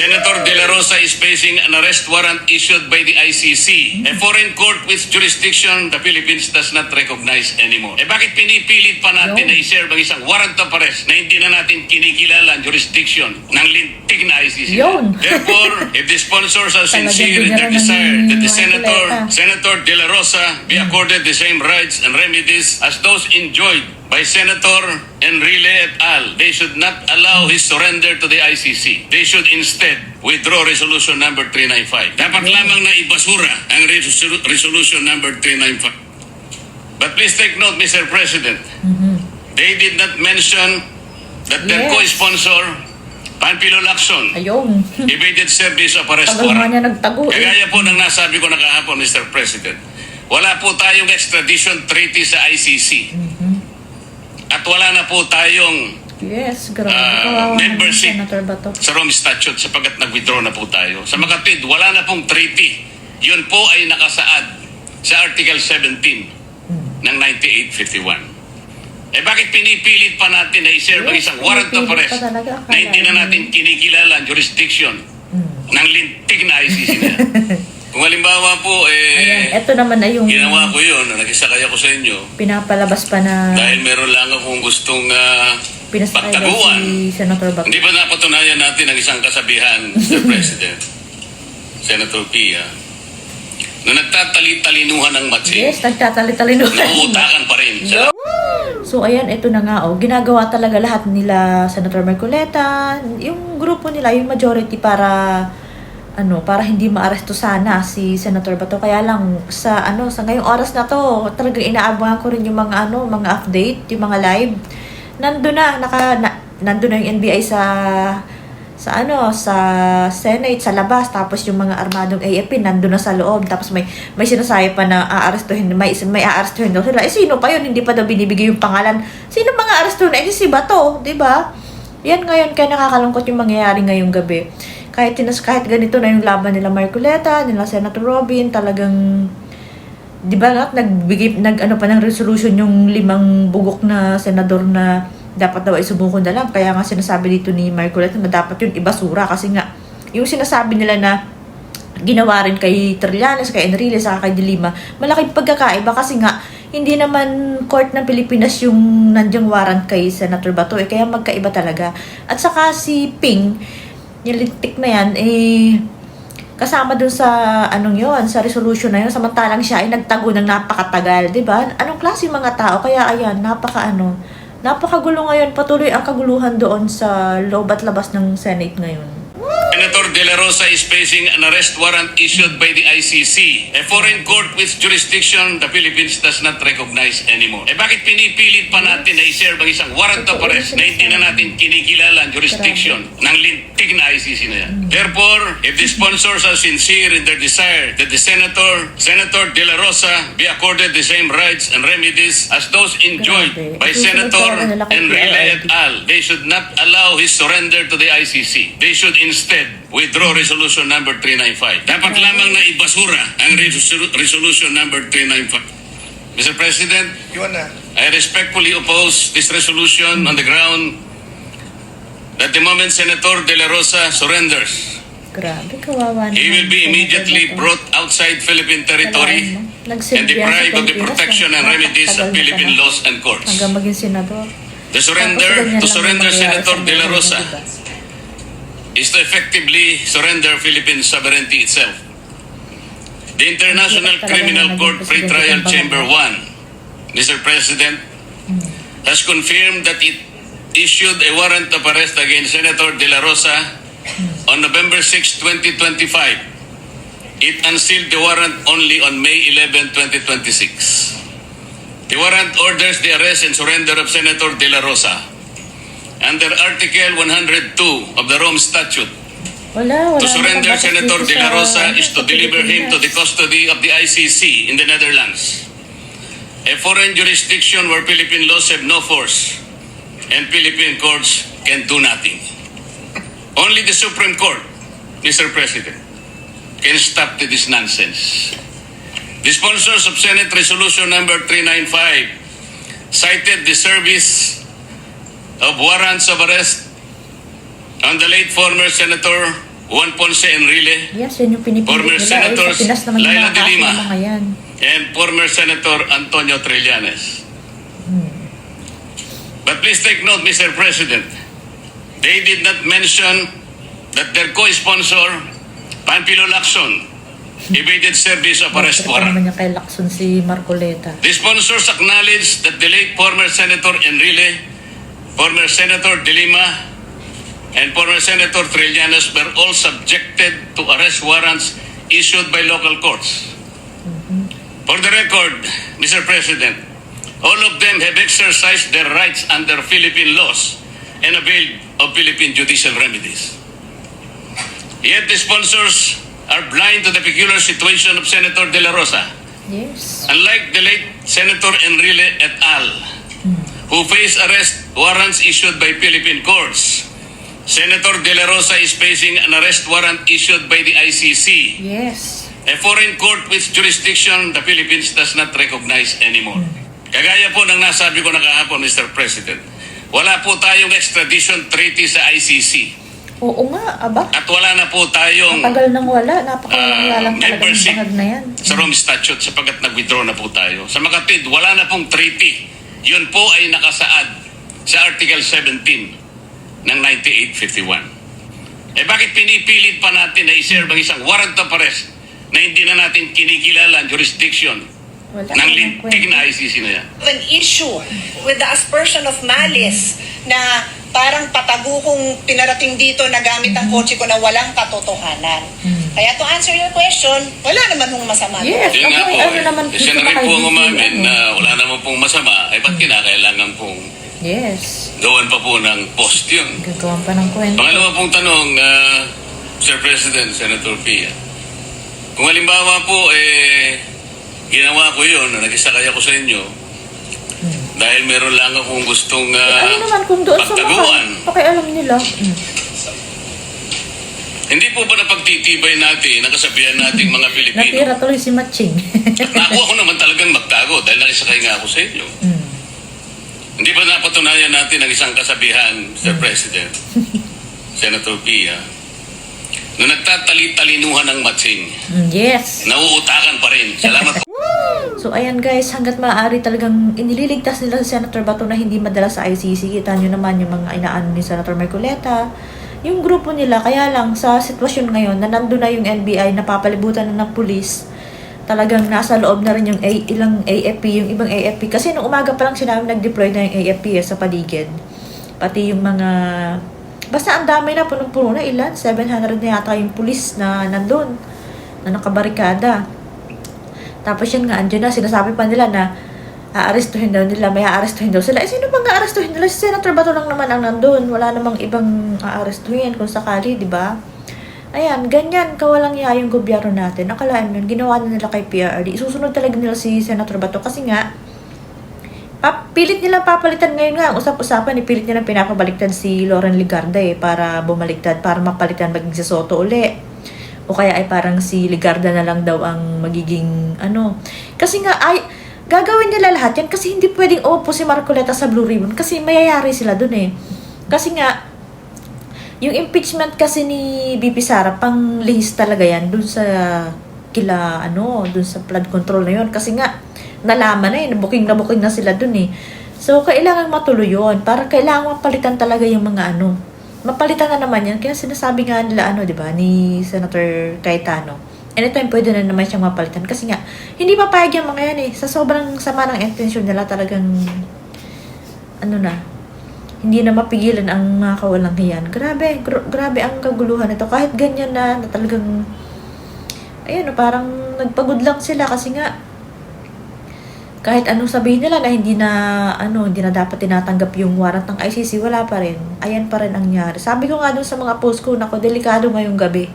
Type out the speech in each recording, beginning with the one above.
Senator De La Rosa is facing an arrest warrant issued by the ICC, a foreign court with jurisdiction the Philippines does not recognize anymore. Bakit pinipilit pa natin na i-serve ang isang warrant of arrest na hindi na natin kinikilala ang jurisdiction ng lintig na ICC? Therefore, if the sponsors are sincere in their desire that the Senator De La Rosa be accorded the same rights and remedies as those enjoyed by Senator Enrile et al., they should not allow his surrender to the ICC. They should instead withdraw resolution number 395. Dapat lamang na ibasura ang resolution number 395. But please take note, Mr. President, they did not mention that their co-sponsor, Panfilo Lacson, evaded service of arrest warrant. Kagaya po ng nasabi ko na kahapon, Mr. President, wala po tayong extradition treaty sa ICC. At wala na po tayong membership sa Rome Statute sapagkat nag-withdraw na po tayo. Sa makatwid, wala na pong treaty. Yun po ay nakasaad sa Article 17 ng 9851. Bakit pinipilit pa natin na i-serve ang isang warrant of arrest na hindi na natin kinikilala ang jurisdiction ng lintig na ICC na? Kung halimbawa po, ito naman ay yung ginawa ko yun, nakisakay ako sa inyo. Pinapalabas pa na dahil meron lang akong gustong pagtaguan. Si Senator Bato. Hindi ba napatunayan natin ang isang kasabihan, Mr. President, Senator Pia, na nagtatali-talinuhan ng matsin? Yes, nagtatali-talinuhan. Nauutakan pa rin. So ayan, ito na nga. Ginagawa talaga lahat nila, Senator Marcoleta, yung grupo nila, yung majority para hindi maaresto sana si Senator Bato. Kaya lang sa ngayong oras na to, talagang inaabangan ko rin yung mga mga update, yung mga live. Nandun na yung NBI sa Senate, sa labas, tapos yung mga armadong AFP nandun na sa loob, tapos may sinasabi pa na aarestuhin, may aarestuhin daw sila. Sino pa yun? Hindi pa daw binibigay yung pangalan. Sino mga aarestuhin? Si Bato, 'di ba? Yan ngayon, kaya nakakalungkot yung mangyayari ngayong gabi. Kahit ganito na yung laban nila Marcoleta, nila Senator Robin, talagang, di ba pa ng resolution yung 5 bugok na senador na dapat daw ay sumuko na lang. Kaya nga sinasabi dito ni Marcoleta na dapat yun ibasura kasi nga, yung sinasabi nila na ginawa rin kay Trillanes, kay Enrile, saka kay De Lima, malaking pagkakaiba kasi nga, hindi naman court ng Pilipinas yung nandiyan warrant kay Senator Bato, kaya magkaiba talaga. At saka si Ping, yung lintik na yan, kasama dun sa sa resolution na yun, samantalang siya ay nagtago ng napakatagal, di ba? Anong klase mga tao? Kaya ayan, napakagulo ngayon, patuloy ang kaguluhan doon sa loob at labas ng Senate ngayon. Senator De La Rosa is facing an arrest warrant issued by the ICC, a foreign court with jurisdiction the Philippines does not recognize anymore. Bakit pinipilit pa natin na i-serve ang isang warrant of arrest na hindi na natin kinikilala ang jurisdiction ng lintig na ICC na yan? Therefore, if the sponsors are sincere in their desire that the Senator De La Rosa be accorded the same rights and remedies as those enjoyed by Senator Enrile et al., they should not allow his surrender to the ICC. They should instead withdraw resolution number 395. Dapat lamang na ibasura ang resolution number 395. Mr. President, I respectfully oppose this resolution on the ground that the moment Senator De La Rosa surrenders, he will be immediately brought outside Philippine territory and deprived of the protection and remedies of Philippine laws and courts. To surrender Senator De La Rosa is to effectively surrender Philippine sovereignty itself. The International Criminal Court Pre-Trial Chamber 1, Mr. President, has confirmed that it issued a warrant of arrest against Senator De La Rosa on November 6, 2025. It unsealed the warrant only on May 11, 2026. The warrant orders the arrest and surrender of Senator De La Rosa under Article 102 of the Rome Statute. To surrender Senator De La Rosa is to deliver him to the custody of the ICC in the Netherlands, a foreign jurisdiction where Philippine laws have no force and Philippine courts can do nothing. Only the Supreme Court, Mr. President, can stop this nonsense. The sponsors of Senate Resolution number 395 cited the service of warrants of arrest on the late former Senator Juan Ponce Enrile, Yes, yan yung pinipilit Former nila. Senators Sa Pinas naman yung Laila mga de kaso Lima. ng mga yan. and former Senator Antonio Trillanes. But please take note, Mr. President, they did not mention that their co-sponsor, Pampilo Lacson, evaded service of arrest Bakit pa naman warrant. niya kay Lacson si Marcoleta? The sponsors acknowledged that the late former Senator Enrile, former Senator De Lima, and former Senator Trillanes were all subjected to arrest warrants issued by local courts. For the record, Mr. President, all of them have exercised their rights under Philippine laws and availed of Philippine judicial remedies. Yet the sponsors are blind to the peculiar situation of Senator De La Rosa. Yes. Unlike the late Senator Enrile et al., who face arrest warrants issued by Philippine courts, Senator De La Rosa is facing an arrest warrant issued by the ICC, Yes. a foreign court which jurisdiction the Philippines does not recognize anymore. Kagaya po ng nasabi ko na kahapon, Mr. President, wala po tayong extradition treaty sa ICC. Oo nga, aba. At wala na po tayong Matagal nang wala. Napakawala lang talaga ng membership bangag na yan. sa Rome Statute sapagkat nag-withdraw na po tayo. Sa makatid, wala na pong treaty. Yun po ay nakasaad sa Article 17 ng 9851. Eh bakit pinipilit pa natin na i-serve ang isang warrant of arrest na hindi na natin kinikilala ang jurisdiction Wala ng namang lintik kwenta. na ICC na yan? An issue with the aspersion of malice na parang patago kong pinarating dito na gamit ang kotse ko na walang katotohanan. Kaya to answer your question, wala naman hong masama. Yes. Yun nga Okay, po ano eh. naman Siya na gusto rin po makaibigan, umamin ano? na wala naman pong masama. Eh ba't kinakailangan pong Yes. gawan pa po ng post yun? Gagawan pa ng kwento. Pangalawa pong tanong, Sir President, Senator Pia. Kung halimbawa po, ginawa ko yun, nag-isakay ako sa inyo, dahil meron lang akong gustong Ano naman kung doon sa pagtaguan. pakialam nila. Hindi po ba napagtitibay natin ang kasabihan nating mga Pilipino? Natira tuloy si Matching. At nakuha ko naman talagang magtago dahil nakisakay nga ako sa inyo. Hindi ba napatunayan natin ang isang kasabihan, Mr. President, Senator Pia, na nagtatali-talinuhan ng matching, Yes. nauutakan pa rin. Salamat po. So ayan guys, hanggat maaari talagang inililigtas nila si Senator Bato na hindi madala sa ICC. Kita nyo naman yung mga inaano ni Senator Marcoleta, yung grupo nila. Kaya lang sa sitwasyon ngayon na nandun na yung NBI, napapalibutan na ng pulis, talagang nasa loob na rin yung ilang AFP, yung ibang AFP. Kasi nung umaga pa lang sinabi nag-deploy na yung AFP sa paligid. Pati yung mga... Basta ang dami na, punong-puno na ilan. 700 na yata yung pulis na nandun, na nakabarikada. Tapos yun nga, andyan na, sinasabi pa nila na aarestuhin daw nila, may aarestuhin daw sila. Eh, sino bang aarestuhin nila? Si Senator Bato lang naman ang nandun. Wala namang ibang aarestuhin kung sakali, di ba? Ayan, ganyan, kawalang iya yung gobyerno natin. Nakalaan yun, ginawa na nila kay PRD. Isusunod talaga nila si Senator Bato kasi nga, pilit nilang papalitan ngayon nga. Usap-usapan, pilit nilang pinapabaliktad si Loren Ligarda para bumaliktad, para mapalitan maging si Soto uli. O kaya ay parang si Ligarda na lang daw ang magiging Kasi nga ay gagawin nila lahat yan kasi hindi pwedeng upo si Marcoleta sa Blue Ribbon kasi mayayari sila dun eh. Kasi nga yung impeachment kasi ni BP Sara pang lihis talaga yan dun sa dun sa flood control na yun kasi nga nalaman na booking na sila dun eh. So kailangan matuloy yun para kailangan mapalitan talaga yung mga mapalitan na naman yan. Kaya sinasabi nga nila, di ba, ni Senator Cayetano, anytime pwede na naman siyang mapalitan. Kasi nga, hindi papayag yung mga yan eh. Sa sobrang sama ng intensyon nila talagang, hindi na mapigilan ang mga kawalang hiyan. Grabe ang kaguluhan nito. Kahit ganyan na talagang, parang nagpagod lang sila kasi nga, kahit anong sabihin nila na hindi na dapat tinatanggap yung warrant ng ICC, wala pa rin. Ayan pa rin ang nangyari. Sabi ko nga dun sa mga post ko, delikado ngayong gabi.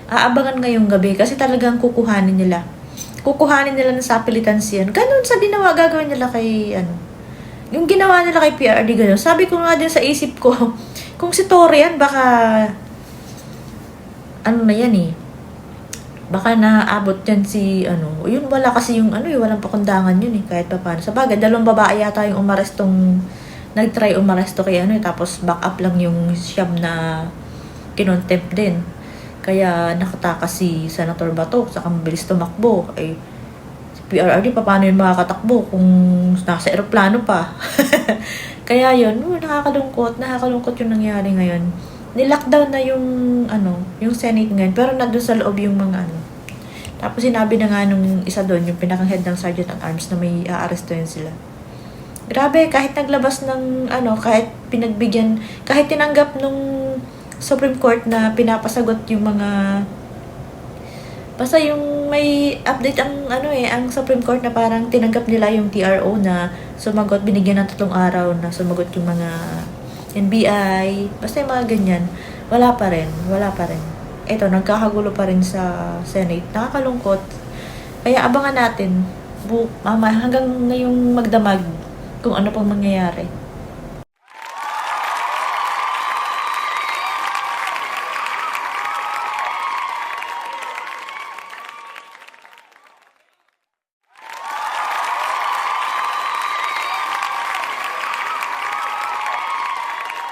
Aabangan ngayong gabi kasi talagang kukuhanin nila. Kukuhanin nila ng sapilitan siyan. Ganun sa gagawin nila kay, yung ginawa nila kay PRD, ganun. Sabi ko nga din sa isip ko, kung si Torian, baka, na yan eh. Baka naabot yan si, yun wala kasi yung, walang pakundangan yun eh, kahit pa paano. Sa bagay, 2 babae yata yung nag-try umaresto kay tapos back up lang yung siyam na kinontempt din. Kaya nakatakas si Senator Bato, saka mabilis tumakbo. Eh, si PRRD, paano yun makakatakbo kung nasa eroplano pa? Kaya yun, nakakalungkot yung nangyari ngayon. Nilockdown na yung, yung Senate ngayon, pero nandun sa loob yung mga Tapos sinabi na nga nung isa doon, yung pinaka-head ng Sergeant at Arms na may aarestuhin sila. Grabe, kahit naglabas ng, kahit pinagbigyan, kahit tinanggap nung Supreme Court na pinapasagot yung mga, basta yung may update ang Supreme Court na parang tinanggap nila yung TRO na sumagot, binigyan ng 3 araw na sumagot yung mga NBI, basta yung mga ganyan, wala pa rin. Ito, nagkakagulo pa rin sa Senate. Nakakalungkot. Kaya abangan natin, hanggang ngayong magdamag, kung ano pang mangyayari.